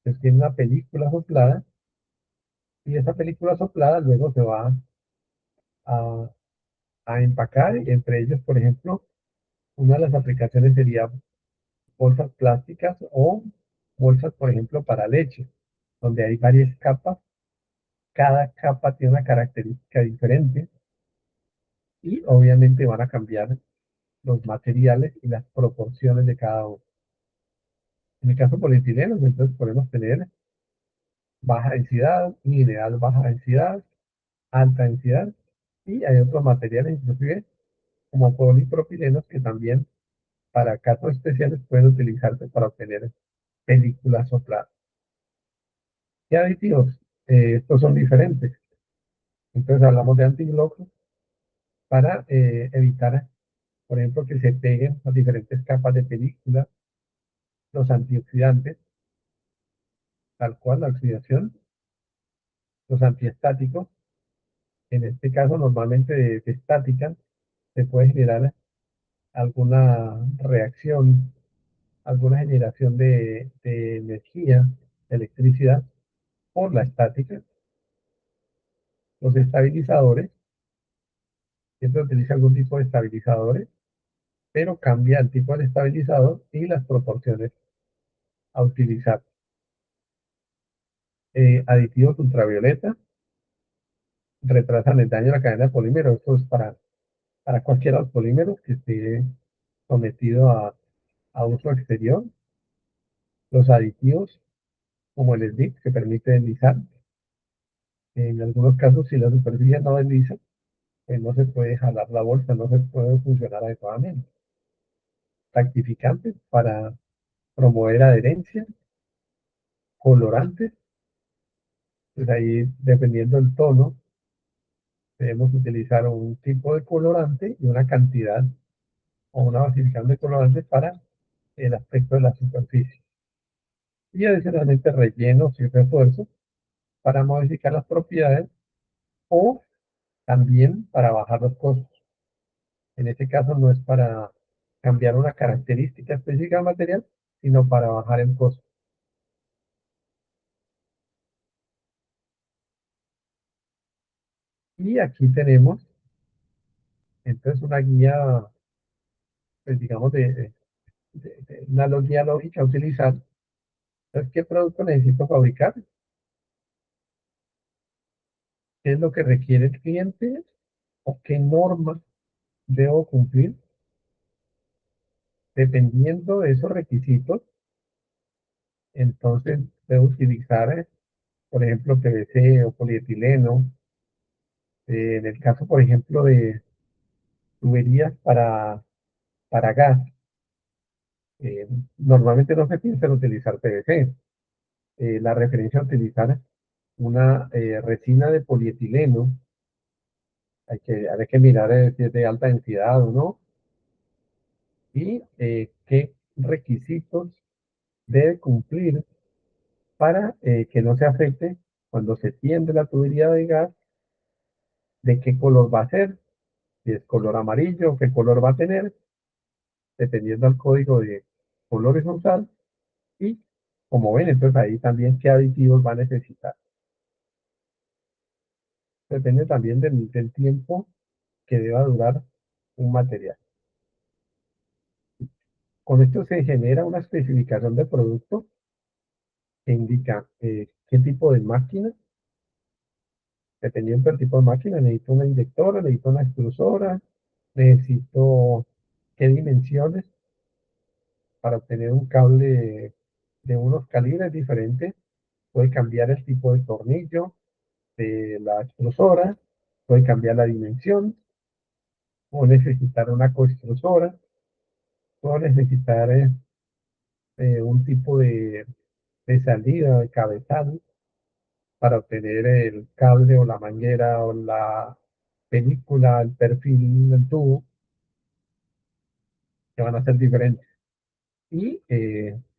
se tiene una película soplada y esa película soplada luego se va a, a empacar, y entre ellos, por ejemplo, una de las aplicaciones sería bolsas plásticas o bolsas, por ejemplo, para leche, donde hay varias capas, cada capa tiene una característica diferente y obviamente van a cambiar los materiales y las proporciones de cada uno. En el caso polietileno, entonces podemos tener baja densidad, mineral baja densidad, alta densidad, y hay otros materiales, inclusive como polipropilenos, que también para casos especiales pueden utilizarse para obtener películas sopladas. ¿Qué aditivos? Estos son diferentes. Entonces hablamos de antiglocos para evitar, por ejemplo, que se peguen las diferentes capas de película, los antioxidantes, tal cual la oxidación, los antiestáticos, en este caso normalmente de estática, se puede generar alguna reacción, alguna generación de energía, de electricidad por la estática. Los estabilizadores, siempre utiliza algún tipo de estabilizadores, pero cambia el tipo de estabilizador y las proporciones a utilizar. Aditivos ultravioleta retrasan el daño de la cadena de polímeros. Esto es para cualquiera de los polímeros que esté sometido a uso exterior. Los aditivos, como el SDIC, que permite deslizar. En algunos casos, si la superficie no desliza, pues no se puede jalar la bolsa, no se puede funcionar adecuadamente. Tactificantes para promover adherencia, colorantes, pues ahí dependiendo del tono, debemos utilizar un tipo de colorante y una cantidad o una basificación de colorantes para el aspecto de la superficie. Y adicionalmente rellenos y refuerzos para modificar las propiedades o también para bajar los costos. En este caso no es para cambiar una característica específica del material, sino para bajar el costo. Y aquí tenemos Entonces una guía, pues digamos, una guía lógica a utilizar. Entonces, ¿qué producto necesito fabricar? ¿Qué es lo que requiere el cliente? ¿O qué normas debo cumplir? Dependiendo de esos requisitos, entonces debo utilizar, por ejemplo, PVC o polietileno. En el caso, por ejemplo, de tuberías para gas, eh, normalmente no se piensa en utilizar PVC. La referencia a utilizar una resina de polietileno, hay que mirar si es de alta densidad o no, y qué requisitos debe cumplir para que no se afecte cuando se tiende la tubería de gas, de qué color va a ser, si es color amarillo, qué color va a tener, dependiendo del código de color horizontal, y como ven, entonces ahí también qué aditivos va a necesitar. Depende también del tiempo que deba durar un material. Con esto se genera una especificación de producto que indica qué tipo de máquina, dependiendo del tipo de máquina, necesito una inyectora, necesito una extrusora, necesito qué dimensiones para obtener un cable de unos calibres diferentes. Puede cambiar el tipo de tornillo de la extrusora, puede cambiar la dimensión, o necesitar una coextrusora, o necesitar un tipo de salida, de cabezal, para obtener el cable o la manguera o la película, el perfil del tubo, que van a ser diferentes. Y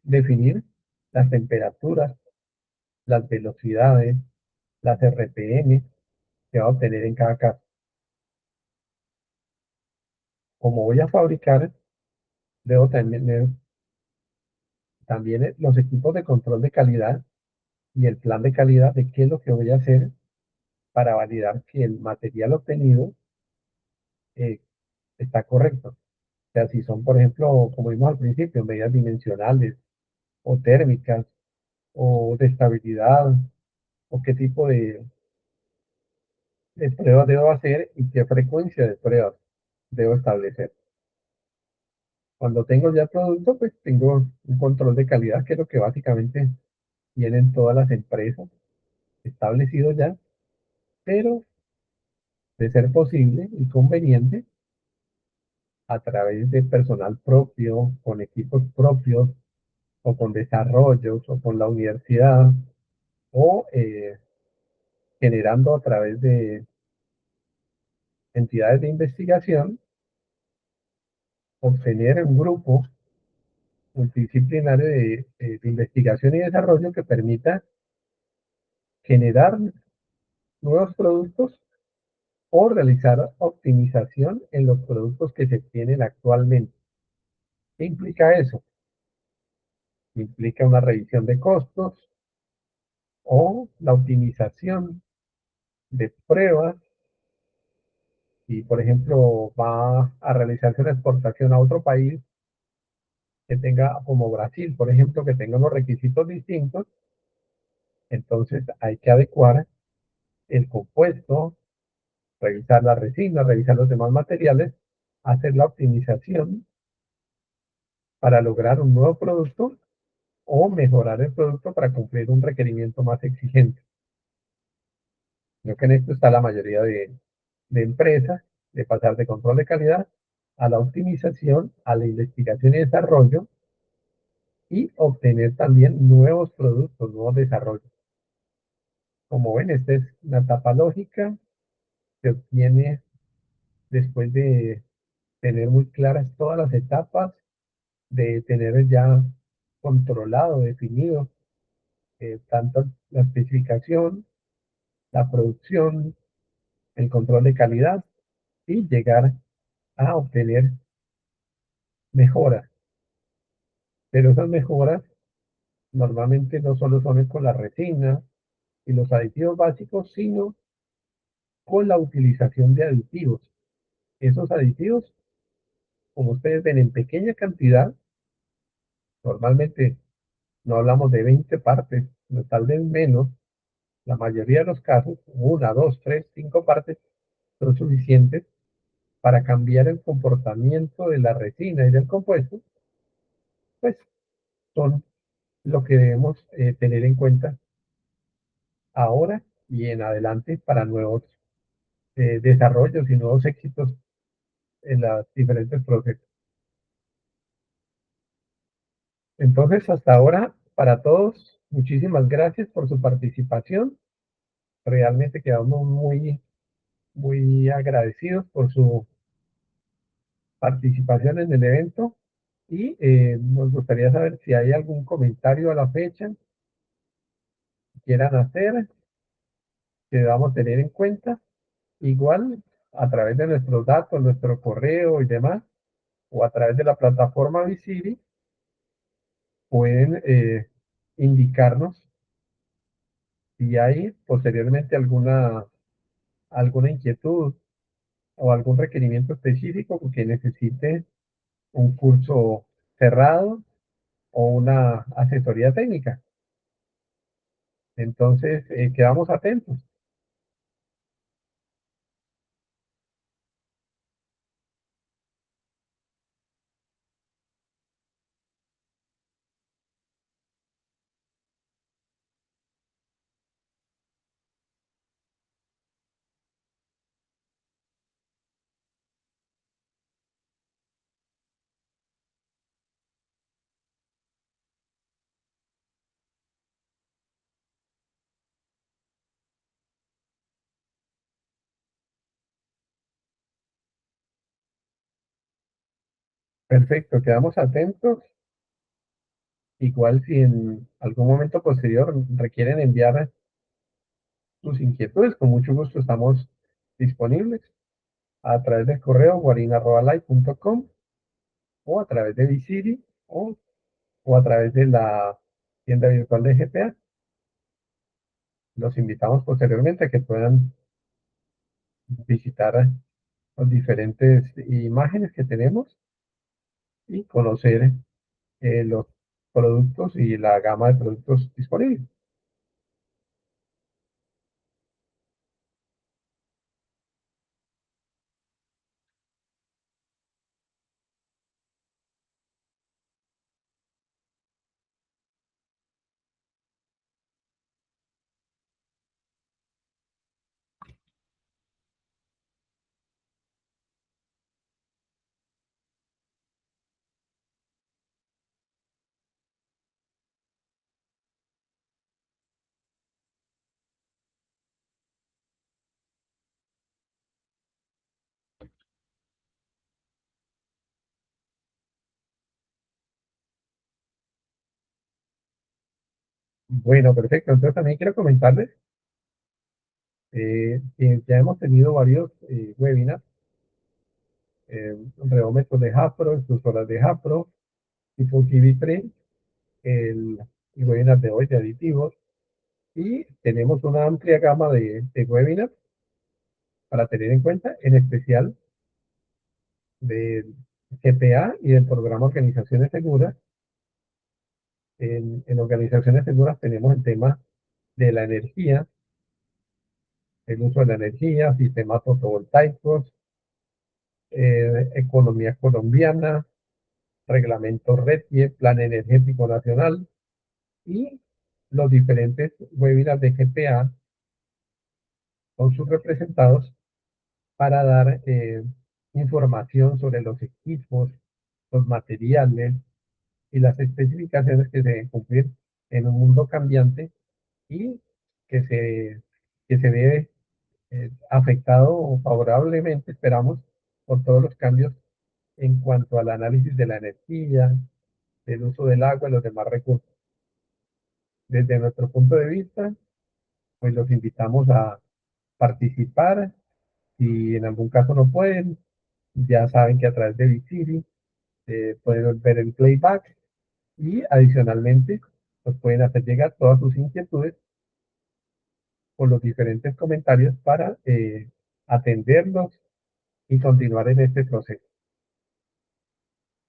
definir las temperaturas, las velocidades, las RPM que va a obtener en cada caso. Como voy a fabricar, debo tener también los equipos de control de calidad y el plan de calidad de qué es lo que voy a hacer para validar que el material obtenido eh, está correcto. O sea, si son, por ejemplo, como vimos al principio, medidas dimensionales o térmicas o de estabilidad o qué tipo de pruebas debo hacer y qué frecuencia de pruebas debo establecer. Cuando tengo ya el producto, pues tengo un control de calidad, que es lo que básicamente tienen todas las empresas establecido ya, pero de ser posible y conveniente, a través de personal propio, con equipos propios, o con desarrollos, o con la universidad, o generando a través de entidades de investigación, obtener un grupo multidisciplinario de investigación y desarrollo que permita generar nuevos productos o realizar optimización en los productos que se tienen actualmente. ¿Qué implica eso? Implica una revisión de costos o la optimización de pruebas. Si, por ejemplo, va a realizarse una exportación a otro país que tenga, como Brasil, por ejemplo, que tenga unos requisitos distintos, entonces hay que adecuar el compuesto, revisar la resina, revisar los demás materiales, hacer la optimización para lograr un nuevo producto o mejorar el producto para cumplir un requerimiento más exigente. Creo que en esto está la mayoría de empresas, de pasar de control de calidad a la optimización, a la investigación y desarrollo, y obtener también nuevos productos, nuevos desarrollos. Como ven, esta es una etapa lógica, se obtiene después de tener muy claras todas las etapas, de tener ya controlado, definido, tanto la especificación, la producción, el control de calidad, y llegar a obtener mejoras. Pero esas mejoras normalmente no solo son con la resina y los aditivos básicos, sino con la utilización de aditivos. Esos aditivos, como ustedes ven, en pequeña cantidad, normalmente no hablamos de 20 partes, no, tal vez menos, la mayoría de los casos, una, dos, tres, cinco partes son suficientes para cambiar el comportamiento de la resina y del compuesto, pues son lo que debemos tener en cuenta ahora y en adelante para nuevos desarrollos y nuevos éxitos en los diferentes procesos. Entonces, hasta ahora, para todos, muchísimas gracias por su participación. Realmente quedamos muy agradecidos por su participación en el evento y nos gustaría saber si hay algún comentario a la fecha que quieran hacer, que debamos tener en cuenta. Igual, a través de nuestros datos, nuestro correo y demás, o a través de la plataforma Visiri, pueden indicarnos si hay posteriormente alguna inquietud o algún requerimiento específico que necesite un curso cerrado o una asesoría técnica. Entonces, quedamos atentos. Perfecto, quedamos atentos. Igual si en algún momento posterior requieren enviar sus inquietudes, con mucho gusto estamos disponibles a través del correo guarin@live.com o a través de Visiri o a través de la tienda virtual de GPA. Los invitamos posteriormente a que puedan visitar las diferentes imágenes que tenemos y conocer los productos y la gama de productos disponibles. Bueno, perfecto. Entonces también quiero comentarles que ya hemos tenido varios webinars, reómetros de Japro, impulsoras de Japro, tipo TV3, el, el webinar de hoy de aditivos, y tenemos una amplia gama de webinars para tener en cuenta, en especial del GPA y del programa Organizaciones Seguras. En Organizaciones Seguras tenemos el tema de la energía, el uso de la energía, sistemas fotovoltaicos, economía colombiana, reglamento RETIE, Plan Energético Nacional y los diferentes webinars de GPA con sus representados para dar información sobre los equipos, los materiales y las especificaciones que se deben cumplir en un mundo cambiante y que se ve afectado favorablemente, esperamos, por todos los cambios en cuanto al análisis de la energía, del uso del agua y los demás recursos. Desde nuestro punto de vista, pues los invitamos a participar. Si en algún caso no pueden, ya saben que a través de Visiri pueden ver el playback y adicionalmente nos pueden hacer llegar todas sus inquietudes por los diferentes comentarios para atenderlos y continuar en este proceso.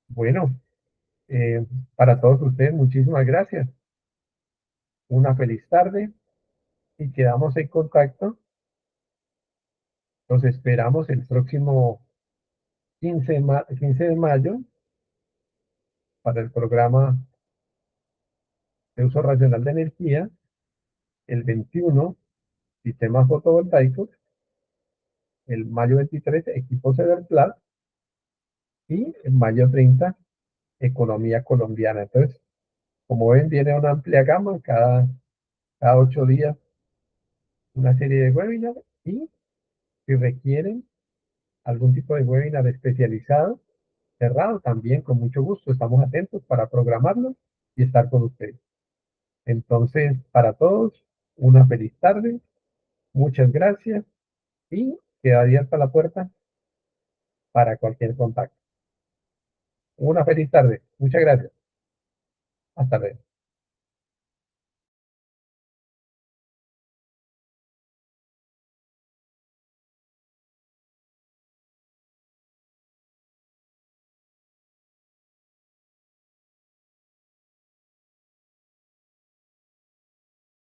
Bueno, eh, para todos ustedes, muchísimas gracias. Una feliz tarde y quedamos en contacto. Los esperamos el próximo 15 de mayo para el programa de uso racional de energía, el 21 sistemas fotovoltaicos, el mayo 23 equipos Everplas y el mayo 30 economía colombiana. Entonces, como ven, viene una amplia gama cada 8 días una serie de webinars y si requieren algún tipo de webinar especializado, cerrado también, con mucho gusto, estamos atentos para programarlo y estar con ustedes. Entonces, para todos, una feliz tarde, muchas gracias y queda abierta la puerta para cualquier contacto. Una feliz tarde, muchas gracias. Hasta luego.